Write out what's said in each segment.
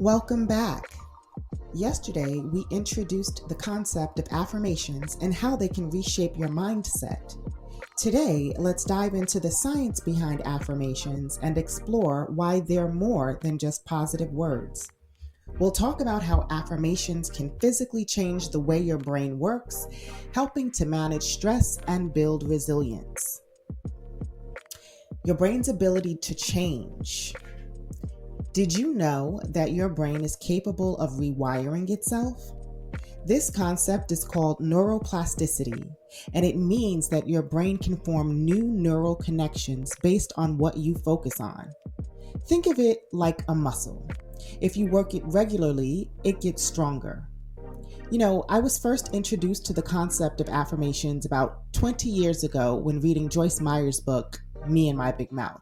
Welcome back. Yesterday, we introduced the concept of affirmations and how they can reshape your mindset. Today, let's dive into the science behind affirmations and explore why they're more than just positive words. We'll talk about how affirmations can physically change the way your brain works, helping to manage stress and build resilience. Your brain's ability to change. Did you know that your brain is capable of rewiring itself? This concept is called neuroplasticity, and it means that your brain can form new neural connections based on what you focus on. Think of it like a muscle. If you work it regularly, it gets stronger. I was first introduced to the concept of affirmations about 20 years ago when reading Joyce Meyer's book, Me and My Big Mouth.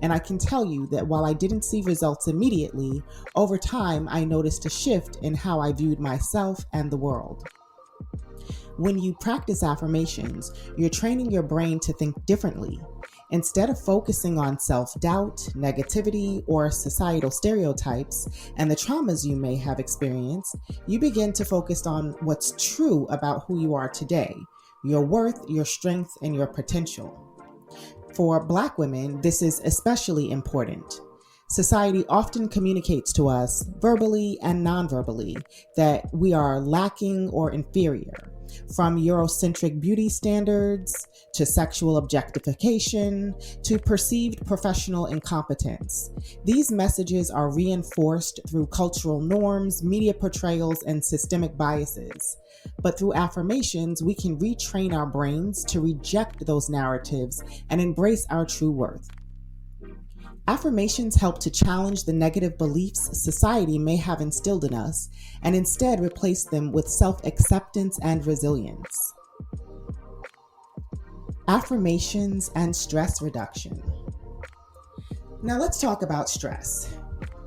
And I can tell you that while I didn't see results immediately, over time I noticed a shift in how I viewed myself and the world. When you practice affirmations, you're training your brain to think differently. Instead of focusing on self-doubt, negativity, or societal stereotypes and the traumas you may have experienced, you begin to focus on what's true about who you are today, your worth, your strength, and your potential. For Black women, this is especially important. Society often communicates to us, verbally and non-verbally, that we are lacking or inferior, from Eurocentric beauty standards to sexual objectification to perceived professional incompetence. These messages are reinforced through cultural norms, media portrayals, and systemic biases. But through affirmations, we can retrain our brains to reject those narratives and embrace our true worth. Affirmations help to challenge the negative beliefs society may have instilled in us and instead replace them with self-acceptance and resilience. Affirmations and stress reduction. Now let's talk about stress.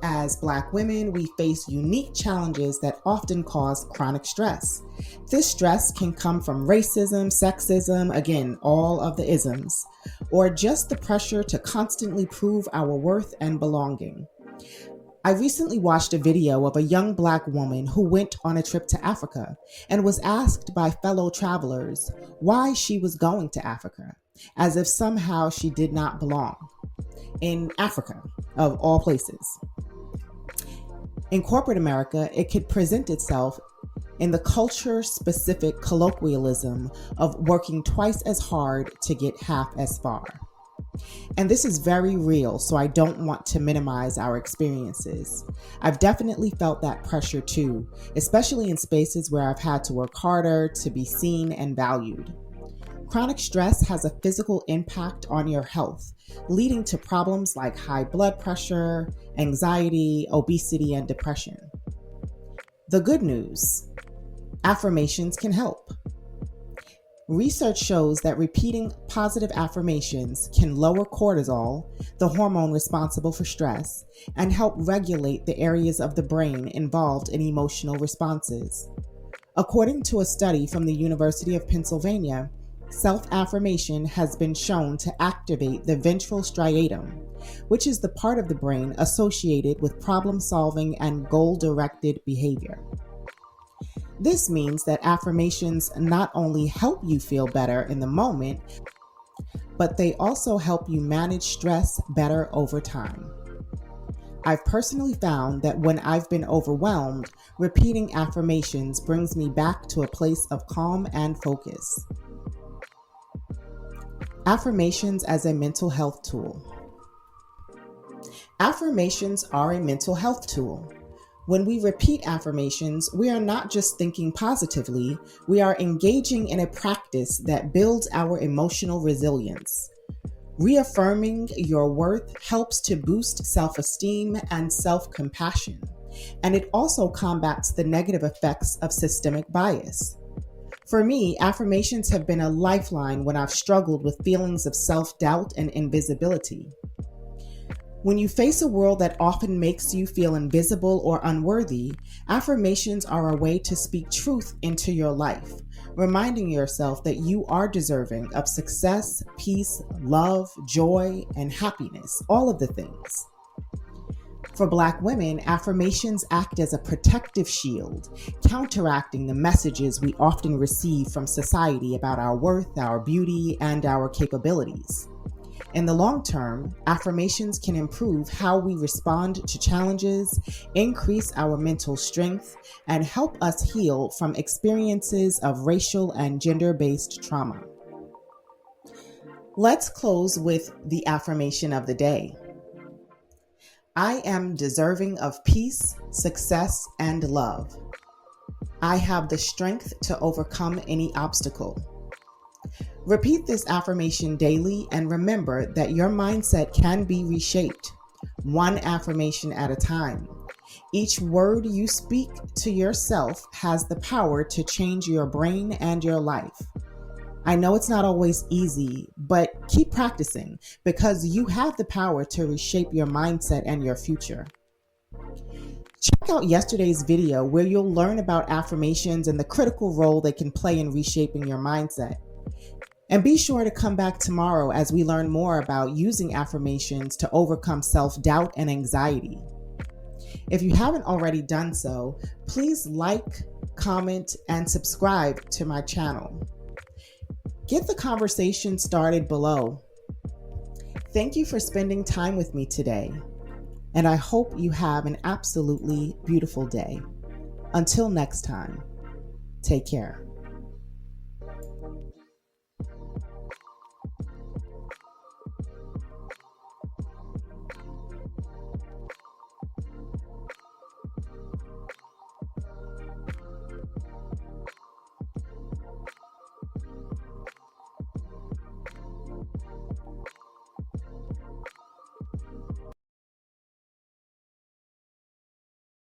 As Black women, we face unique challenges that often cause chronic stress. This stress can come from racism, sexism, again, all of the isms, or just the pressure to constantly prove our worth and belonging. I recently watched a video of a young Black woman who went on a trip to Africa and was asked by fellow travelers why she was going to Africa, as if somehow she did not belong in Africa, of all places. In corporate America, it could present itself in the culture-specific colloquialism of working twice as hard to get half as far. And this is very real, so I don't want to minimize our experiences. I've definitely felt that pressure too, especially in spaces where I've had to work harder to be seen and valued. Chronic stress has a physical impact on your health, leading to problems like high blood pressure, anxiety, obesity, and depression. The good news: affirmations can help. Research shows that repeating positive affirmations can lower cortisol, the hormone responsible for stress, and help regulate the areas of the brain involved in emotional responses. According to a study from the University of Pennsylvania, self-affirmation has been shown to activate the ventral striatum, which is the part of the brain associated with problem-solving and goal-directed behavior. This means that affirmations not only help you feel better in the moment, but they also help you manage stress better over time. I've personally found that when I've been overwhelmed, repeating affirmations brings me back to a place of calm and focus. Affirmations as a mental health tool. Affirmations are a mental health tool. When we repeat affirmations, we are not just thinking positively, we are engaging in a practice that builds our emotional resilience. Reaffirming your worth helps to boost self-esteem and self-compassion, and it also combats the negative effects of systemic bias. For me, affirmations have been a lifeline when I've struggled with feelings of self-doubt and invisibility. When you face a world that often makes you feel invisible or unworthy, affirmations are a way to speak truth into your life, reminding yourself that you are deserving of success, peace, love, joy, and happiness, all of the things. For Black women, affirmations act as a protective shield, counteracting the messages we often receive from society about our worth, our beauty, and our capabilities. In the long term, affirmations can improve how we respond to challenges, increase our mental strength, and help us heal from experiences of racial and gender-based trauma. Let's close with the affirmation of the day. I am deserving of peace, success, and love. I have the strength to overcome any obstacle. Repeat this affirmation daily and remember that your mindset can be reshaped, one affirmation at a time. Each word you speak to yourself has the power to change your brain and your life. I know it's not always easy, but keep practicing because you have the power to reshape your mindset and your future. Check out yesterday's video where you'll learn about affirmations and the critical role they can play in reshaping your mindset. And be sure to come back tomorrow as we learn more about using affirmations to overcome self-doubt and anxiety. If you haven't already done so, please like, comment, and subscribe to my channel. Get the conversation started below. Thank you for spending time with me today, and I hope you have an absolutely beautiful day. Until next time, take care.